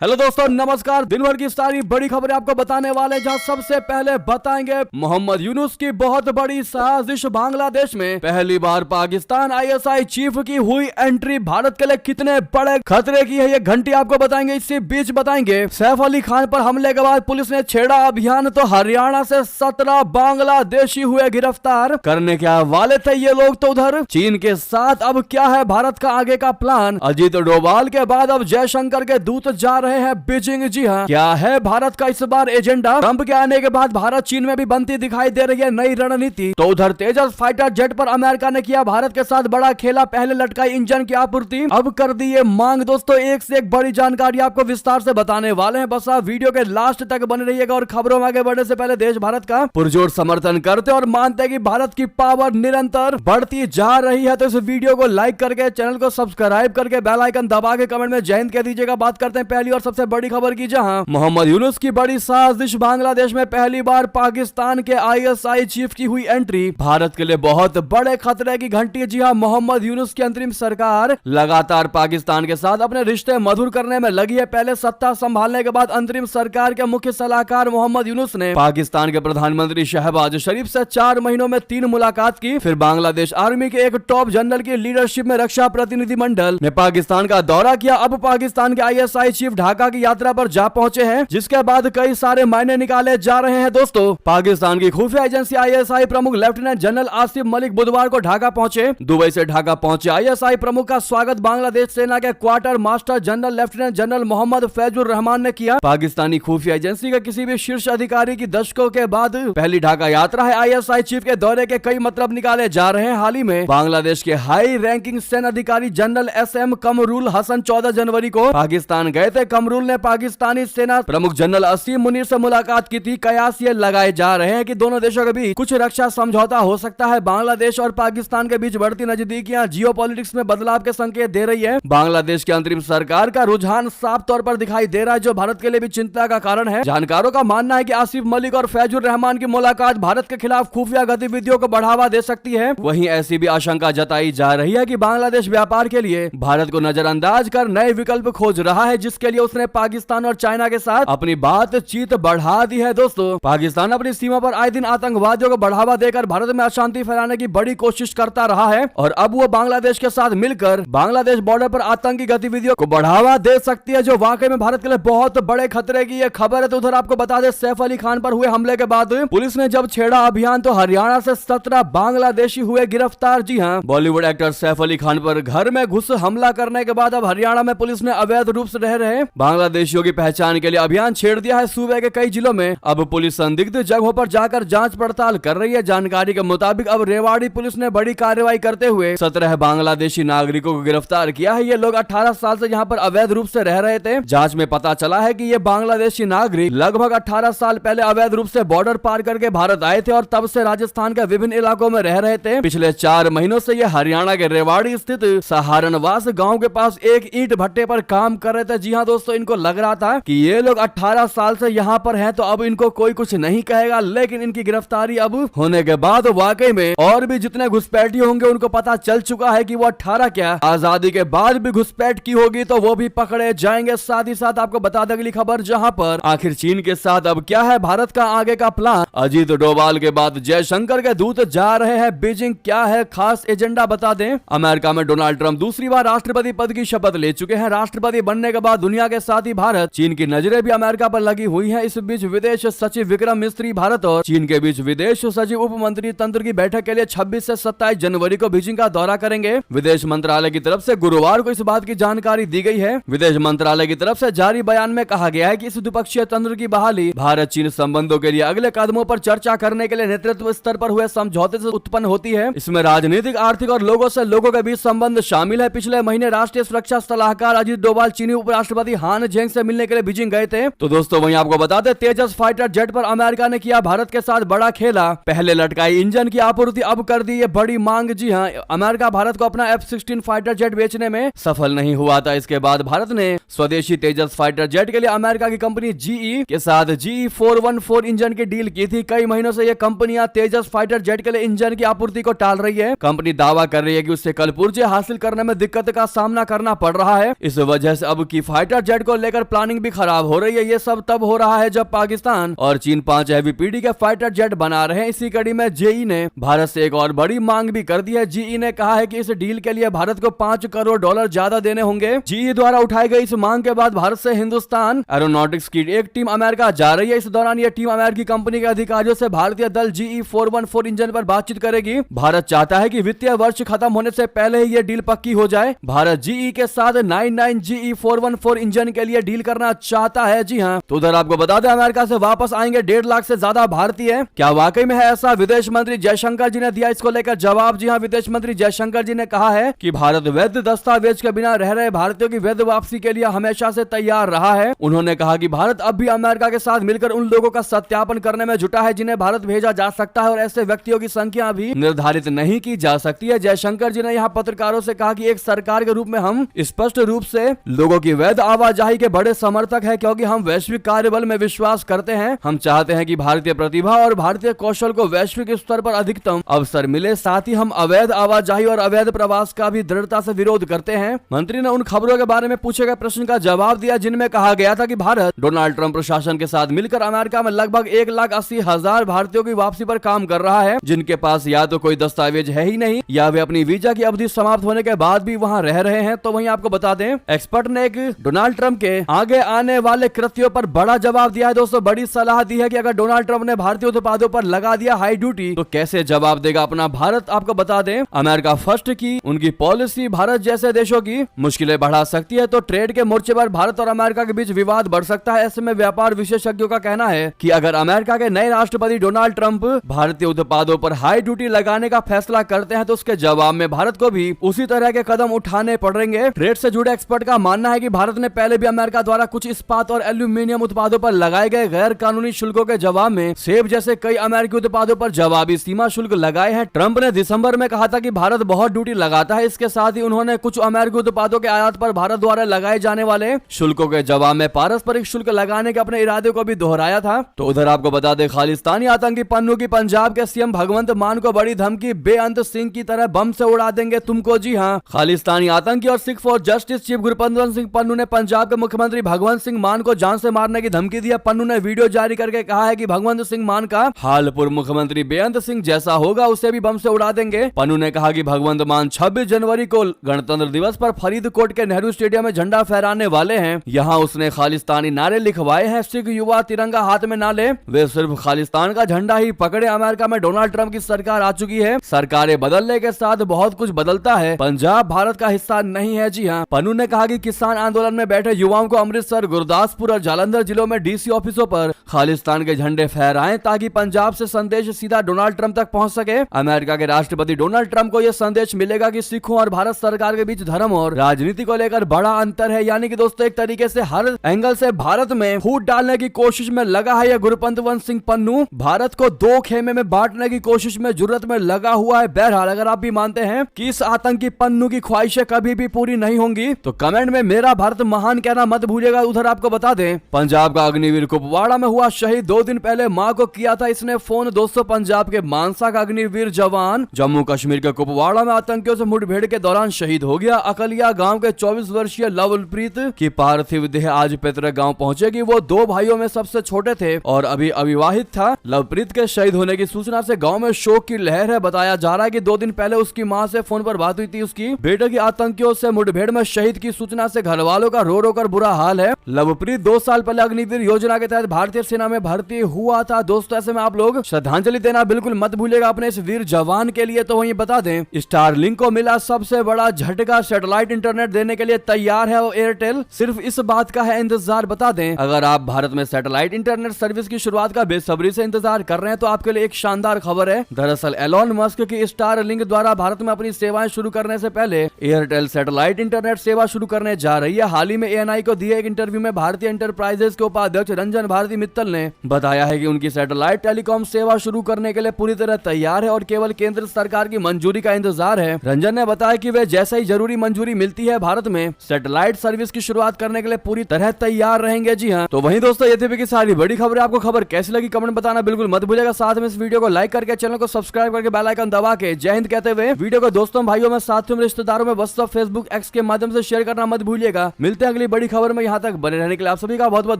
Hello दोस्तों, नमस्कार। दिन भर की सारी बड़ी खबरें आपको बताने वाले, जहां सबसे पहले बताएंगे मोहम्मद यूनुस की बहुत बड़ी साजिश। बांग्लादेश में पहली बार पाकिस्तान आईएसआई चीफ की हुई एंट्री भारत के लिए कितने बड़े खतरे की है, ये घंटी आपको बताएंगे। इसी बीच बताएंगे सैफ अली खान पर हमले के बाद पुलिस ने छेड़ा अभियान, तो हरियाणा से 17 बांग्लादेशी हुए गिरफ्तार। करने के वाले थे ये लोग तो उधर चीन के साथ। अब क्या है भारत का आगे का प्लान? अजीत डोभाल के बाद अब जयशंकर के दूत जा रहे हैं बीजिंग। जी हाँ, क्या है भारत का इस बार एजेंडा? ट्रंप के आने के बाद भारत चीन में भी बनती दिखाई दे रही है नई रणनीति। तो उधर तेजस फाइटर जेट पर अमेरिका ने किया भारत के साथ बड़ा खेला, पहले लटकाई इंजन की आपूर्ति, अब कर दी ये मांग। दोस्तों, एक से एक बड़ी जानकारी आपको विस्तार से बताने वाले हैं, बस आप वीडियो के लास्ट तक बने रहिएगा। और खबरों में आगे बढ़ने से पहले देश भारत का पुरजोर समर्थन करते और मानते कि भारत की पावर निरंतर बढ़ती जा रही है, तो इस वीडियो को लाइक करके, चैनल को सब्सक्राइब करके, बेल आइकन दबा के कमेंट में जय हिंद कह दीजिएगा। बात करते हैं पहली और सबसे बड़ी खबर की, जहां मोहम्मद यूनुस की बड़ी साजिश। बांग्लादेश में पहली बार पाकिस्तान के आईएसआई चीफ की हुई एंट्री भारत के लिए बहुत बड़े खतरे की घंटी। जी हां, मोहम्मद यूनुस की अंतरिम सरकार लगातार पाकिस्तान के साथ अपने रिश्ते मधुर करने में लगी है। पहले सत्ता संभालने के बाद अंतरिम सरकार के मुख्य सलाहकार मोहम्मद यूनुस ने पाकिस्तान के प्रधानमंत्री शहबाज शरीफ से 4 महीनों में 3 मुलाकात की। फिर बांग्लादेश आर्मी के एक टॉप जनरल की लीडरशिप में रक्षा प्रतिनिधिमंडल ने पाकिस्तान का दौरा किया। अब पाकिस्तान के आईएसआई चीफ ढाका की यात्रा पर जा पहुंचे हैं, जिसके बाद कई सारे मायने निकाले जा रहे हैं। दोस्तों, पाकिस्तान की खुफिया एजेंसी आईएसआई प्रमुख लेफ्टिनेंट जनरल आसिफ मलिक बुधवार को ढाका पहुंचे। दुबई से ढाका पहुंचे आईएसआई प्रमुख का स्वागत बांग्लादेश सेना के quarter master general lieutenant general Mohammad Faizur Rahman ने किया। पाकिस्तानी खुफिया एजेंसी के किसी भी शीर्ष अधिकारी की दशकों के बाद पहली ढाका यात्रा है। आईएसआई चीफ के दौरे के कई मतलब निकाले जा रहे हैं। हाल ही में बांग्लादेश के हाई रैंकिंग सेना अधिकारी जनरल एसएम कमरुल हसन 14 जनवरी को पाकिस्तान गए थे। कमरुल ने पाकिस्तानी सेना प्रमुख जनरल असीम मुनीर से मुलाकात की थी। कयास ये लगाए जा रहे हैं कि दोनों देशों के बीच कुछ रक्षा समझौता हो सकता है। बांग्लादेश और पाकिस्तान के बीच बढ़ती नजदीकियां जियोपॉलिटिक्स में बदलाव के संकेत दे रही है। बांग्लादेश की अंतरिम सरकार का रुझान साफ तौर पर दिखाई दे रहा है, जो भारत के लिए भी चिंता का कारण है। जानकारों का मानना है कि आसिफ मलिक और फैजुर रहमान की मुलाकात भारत के खिलाफ खुफिया गतिविधियों को बढ़ावा दे सकती है। वहीं ऐसी भी आशंका जताई जा रही है कि बांग्लादेश व्यापार के लिए भारत को नजरअंदाज कर नए विकल्प खोज रहा है, जिसके लिए उसने पाकिस्तान और चाइना के साथ अपनी बातचीत बढ़ा दी है। दोस्तों, पाकिस्तान अपनी सीमा पर आए दिन आतंकवादियों को बढ़ावा देकर भारत में अशांति फैलाने की बड़ी कोशिश करता रहा है, और अब वो बांग्लादेश के साथ मिलकर बांग्लादेश बॉर्डर पर आतंकी गतिविधियों को बढ़ावा दे सकती है, जो वाकई में भारत के लिए बहुत बड़े खतरे की ये खबर है। तो उधर आपको बता दें, सैफ अली खान पर हुए हमले के बाद पुलिस ने जब छेड़ा अभियान, तो हरियाणा से 17 बांग्लादेशी हुए गिरफ्तार। जी हाँ, बॉलीवुड एक्टर सैफ अली खान पर घर में घुस हमला करने के बाद अब हरियाणा में पुलिस ने अवैध रूप से रह रहे बांग्लादेशियों की पहचान के लिए अभियान छेड़ दिया है। सूबे के कई जिलों में अब पुलिस संदिग्ध जगहों पर जाकर जांच पड़ताल कर रही है। जानकारी के मुताबिक अब रेवाड़ी पुलिस ने बड़ी कार्रवाई करते हुए 17 बांग्लादेशी नागरिकों को गिरफ्तार किया है। ये लोग 18 साल से यहाँ पर अवैध रूप से रह रहे थे। जांच में पता चला है कि ये बांग्लादेशी नागरिक लगभग 18 साल पहले अवैध रूप से बॉर्डर पार करके भारत आए थे और तब से राजस्थान के विभिन्न इलाकों में रह रहे थे। पिछले 4 महीनों से ये हरियाणा के रेवाड़ी स्थित सहारनवास गाँव के पास एक ईंट भट्टे पर काम कर रहे थे। जी हाँ दोस्तों, इनको लग रहा था कि ये लोग 18 साल से यहाँ पर हैं, तो अब इनको कोई कुछ नहीं कहेगा, लेकिन इनकी गिरफ्तारी अब होने के बाद वाकई में और भी जितने घुसपैठी होंगे उनको पता चल चुका है कि वो 18 क्या आजादी के बाद भी घुसपैठ की होगी, तो वो भी पकड़े जाएंगे। साथ ही साथ आपको बता दें अगली खबर, जहां पर आखिर चीन के साथ अब क्या है भारत का आगे का प्लान। अजीत डोभाल के बाद जयशंकर के दूत जा रहे हैं बीजिंग। क्या है खास एजेंडा बता दें। अमेरिका में डोनाल्ड ट्रंप दूसरी बार राष्ट्रपति पद की शपथ ले चुके हैं। राष्ट्रपति बनने के बाद दुनिया के साथ ही भारत चीन की नजरें भी अमेरिका पर लगी हुई है। इस बीच विदेश सचिव विक्रम मिस्त्री भारत और चीन के बीच विदेश सचिव उप मंत्री तंत्र की बैठक के लिए 26 से 27 जनवरी को बीजिंग का दौरा करेंगे। विदेश मंत्रालय की तरफ से गुरुवार को इस बात की जानकारी दी गई है। विदेश मंत्रालय की तरफ से जारी बयान में कहा गया है कि इस द्विपक्षीय तंत्र की बहाली भारत चीन संबंधों के लिए अगले कदमों पर चर्चा करने के लिए नेतृत्व स्तर पर हुए समझौते से उत्पन्न होती है। इसमें राजनीतिक, आर्थिक और लोगों से लोगों के बीच संबंध शामिल है। पिछले महीने राष्ट्रीय सुरक्षा सलाहकार अजीत डोभाल चीनी उपराष्ट्रपति हान जेंग से मिलने के लिए बीजिंग गए थे। तो दोस्तों, वहीं आपको बताते तेजस फाइटर जेट पर अमेरिका ने किया भारत के साथ बड़ा खेला, पहले लटकाई इंजन की आपूर्ति, अब कर दी ये बड़ी मांग। जी हाँ, अमेरिका भारत को अपना F-16 फाइटर जेट बेचने में सफल नहीं हुआ था। इसके बाद भारत ने स्वदेशी तेजस फाइटर जेट के लिए अमेरिका की कंपनी GE के साथ GE414 इंजन की डील की थी। कई महीनों से ये कंपनियां तेजस फाइटर जेट के लिए इंजन की आपूर्ति को टाल रही है। कंपनी दावा कर रही है कि उससे कल पुर्जे हासिल करने में दिक्कत का सामना करना पड़ रहा है। इस वजह से अब की फाइटर जेट को लेकर प्लानिंग भी खराब हो रही है। ये सब तब हो रहा है जब पाकिस्तान और चीन 5 हैवी पीढ़ी के फाइटर जेट बना रहे हैं। इसी कड़ी में जेई ने भारत से एक और बड़ी मांग भी कर दी है। जेई ने कहा है कि इस डील के लिए भारत को $5 करोड़ ज्यादा देने होंगे। जेई द्वारा उठाई गई इस मांग के बाद भारत से हिंदुस्तान एरोनॉटिक्स की एक टीम अमेरिका जा रही है। इस दौरान यह टीम अमेरिकी कंपनी के अधिकारियों से भारतीय दल GE414 इंजन पर बातचीत करेगी। भारत चाहता है कि वित्तीय वर्ष खत्म होने से पहले ही यह डील पक्की हो जाए। भारत जीई के साथ 99 GE414 इंजन के लिए डील करना चाहता है। जी हां, तो उधर आपको बता दें अमेरिका से वापस आएंगे 1.5 लाख से ज्यादा भारतीय। क्या वाकई में है ऐसा? विदेश मंत्री जयशंकर जी ने दिया इसको लेकर जवाब। जी हां, विदेश मंत्री जयशंकर जी ने कहा है कि भारत वैध दस्तावेज के बिना रह रहे भारतीयों की वैध वापसी के लिए हमेशा से तैयार रहा है। उन्होंने कहा कि भारत अब भी अमेरिका के साथ मिलकर उन लोगों का सत्यापन करने में जुटा है जिन्हें भारत भेजा जा सकता है और ऐसे व्यक्तियों की संख्या भी निर्धारित नहीं की जा सकती है। जयशंकर जी ने यहाँ पत्रकारों से कहा कि एक सरकार के रूप में हम स्पष्ट रूप से लोगों की वैध आवाजाही के बड़े समर्थक हैं, क्योंकि हम वैश्विक कार्यबल में विश्वास करते हैं। हम चाहते हैं कि भारतीय प्रतिभा और भारतीय कौशल को वैश्विक स्तर पर अधिकतम अवसर मिले। साथ ही हम अवैध आवाजाही और अवैध प्रवास का भी दृढ़ता से विरोध करते हैं। मंत्री ने उन खबरों के बारे में पूछे गए प्रश्न का जवाब दिया जिनमें कहा गया था कि भारत डोनाल्ड ट्रंप प्रशासन के साथ मिलकर अमेरिका में लगभग 1,80,000 भारतीयों की वापसी पर काम कर रहा है, जिनके पास या तो कोई दस्तावेज है ही नहीं या वे अपनी वीजा की अवधि समाप्त होने के बाद भी वहां रह रहे हैं। तो वहीं आपको बता दें एक्सपर्ट ने एक डोनाल्ड ट्रंप के आगे आने वाले कृत्यों पर बड़ा जवाब दिया है। दोस्तों, बड़ी सलाह दी है कि अगर डोनाल्ड ट्रंप ने भारतीय उत्पादों पर लगा दिया हाई ड्यूटी तो कैसे जवाब देगा अपना भारत। आपको बता दें अमेरिका फर्स्ट की उनकी पॉलिसी भारत जैसे देशों की मुश्किलें बढ़ा सकती है। तो ट्रेड के मोर्चे पर भारत और अमेरिका के बीच विवाद बढ़ सकता है। ऐसे में व्यापार विशेषज्ञों का कहना है कि अगर अमेरिका के नए राष्ट्रपति डोनाल्ड ट्रंप भारतीय उत्पादों पर हाई ड्यूटी लगाने का फैसला करते हैं तो उसके जवाब में भारत को भी उसी तरह के कदम उठाने पड़ेंगे। ट्रेड से जुड़े एक्सपर्ट का मानना है कि भारत ने पहले भी अमेरिका द्वारा कुछ इस्पात और एल्यूमिनियम उत्पादों पर लगाए गए गैर कानूनी शुल्कों के जवाब में सेब जैसे कई अमेरिकी उत्पादों पर जवाबी सीमा शुल्क लगाए हैं। ट्रंप ने दिसंबर में कहा था कि भारत बहुत ड्यूटी लगाता है। इसके साथ ही उन्होंने कुछ अमेरिकी उत्पादों के आयात पर भारत द्वारा लगाए जाने वाले शुल्कों के जवाब में पारस्परिक शुल्क लगाने के अपने इरादे को भी दोहराया था। तो उधर आपको बता दें खालिस्तानी आतंकी पन्नू की पंजाब के सीएम भगवंत मान को बड़ी धमकी, बेअंत सिंह की तरह बम से उड़ा देंगे तुमको। जी हां, खालिस्तानी आतंकी और Sikh for justice chief Gurpatwant Singh Pannu ने पंजाब के मुख्यमंत्री भगवंत सिंह मान को जान से मारने की धमकी दी है। पन्नू ने वीडियो जारी करके कहा है कि भगवंत सिंह मान का हाल पूर्व मुख्यमंत्री बेअंत सिंह जैसा होगा, उसे भी बम से उड़ा देंगे। पन्नू ने कहा कि भगवंत मान 26 जनवरी को गणतंत्र दिवस पर फरीदकोट के नेहरू स्टेडियम में झंडा फहराने वाले हैं। यहाँ उसने खालिस्तानी नारे लिखवाए हैं। सिख युवा तिरंगा हाथ में ना ले, वे सिर्फ खालिस्तान का झंडा ही पकड़े। अमेरिका में डोनाल्ड ट्रंप की सरकार आ चुकी है। सरकारें बदलने के साथ बहुत कुछ बदलता है। पंजाब भारत का हिस्सा नहीं है। जी हाँ, पन्नू ने कहा कि किसान आंदोलन में बैठे युवाओं को अमृतसर, गुरदासपुर और जालंधर जिलों में डीसी ऑफिसों पर खालिस्तान के झंडे फहराएं ताकि पंजाब से संदेश सीधा डोनाल्ड ट्रंप तक पहुंच सके। अमेरिका के राष्ट्रपति डोनाल्ड ट्रंप को यह संदेश मिलेगा कि सिखों और भारत सरकार के बीच धर्म और राजनीति को लेकर बड़ा अंतर है। यानी कि दोस्तों एक तरीके से हर एंगल से भारत में फूट डालने की कोशिश में लगा है यह गुरपतवंत सिंह पन्नू। भारत को दो खेमे में बांटने की कोशिश में जुर्रत में लगा हुआ है। बहरहाल अगर आप भी मानते हैं कि इस आतंकी पन्नू की ख्वाहिशें कभी भी पूरी नहीं होंगी तो कमेंट में मेरा भारत महान कहना मत भूलिएगा। उधर आपको बता दें पंजाब का अग्निवीर कुपवाड़ा में हुआ शहीद 2 दिन पहले मां को किया था इसने फोन। दोस्तों, पंजाब के मानसा का अग्निवीर जवान जम्मू कश्मीर के कुपवाड़ा में आतंकियों से मुठभेड़ के दौरान शहीद हो गया। अकलिया गांव के 24 वर्षीय लवप्रीत की पार्थिव देह आज पैतृक गांव पहुंचेगी। वो 2 भाइयों में सबसे छोटे थे और अभी अविवाहित था। लवप्रीत के शहीद होने की सूचना से गांव में शोक की लहर है। बताया जा रहा है कि 2 दिन पहले उसकी मां से फोन पर बात हुई थी। उसकी बेटे की आतंकियों से मुठभेड़ में शहीद की सूचना से घर वालों का रो रो कर बुरा हाल है। लवप्रीत 2 साल पहले अग्निवीर योजना के तहत भारतीय सेना में भर्ती हुआ था। दोस्तों, ऐसे में आप लोग श्रद्धांजलि देना बिल्कुल मत भूलिएगा अपने इस वीर जवान के लिए। तो वहीं बता दें स्टारलिंक को मिला सबसे बड़ा झटका, सैटेलाइट इंटरनेट देने के लिए तैयार है और एयरटेल। सिर्फ इस बात का है इंतजार। बता दें अगर आप भारत में सैटेलाइट इंटरनेट सर्विस की शुरुआत का बेसब्री से इंतजार कर रहे हैं तो आपके लिए एक शानदार खबर है। दरअसल एलोन मस्क की स्टारलिंक द्वारा भारत में अपनी सेवाएं शुरू करने से पहले एयरटेल सैटेलाइट इंटरनेट सेवा शुरू करने जा रही है। हाल ही में एएनआई को दिए एक इंटरव्यू में भारतीय एंटरप्राइजेस के उपाध्यक्ष रंजन भारती मित्तल मित्तल ने बताया है कि उनकी सैटेलाइट टेलीकॉम सेवा शुरू करने के लिए पूरी तरह तैयार है और केवल केंद्र सरकार की मंजूरी का इंतजार है। रंजन ने बताया कि वे जैसे ही जरूरी मंजूरी मिलती है भारत में सैटेलाइट सर्विस की शुरुआत करने के लिए पूरी तरह तैयार रहेंगे। जी हाँ, तो वहीं दोस्तों ये थी की सारी बड़ी खबरें। आपको खबर कैसी लगी कमेंट बताना बिल्कुल मत भूलिएगा। साथ में इस वीडियो को लाइक करके चैनल को सब्सक्राइब करके बेल आइकन दबा के जय हिंद कहते हुए वीडियो को दोस्तों भाइयों में साथियों में रिश्तेदारों में व्हाट्सएप फेसबुक एक्स के माध्यम से शेयर करना मत भूलिएगा। मिलते हैं अगली बड़ी खबर में। यहाँ तक बने रहने के लिए आप सभी का बहुत बहुत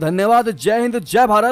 धन्यवाद। जय हिंद जय भारत।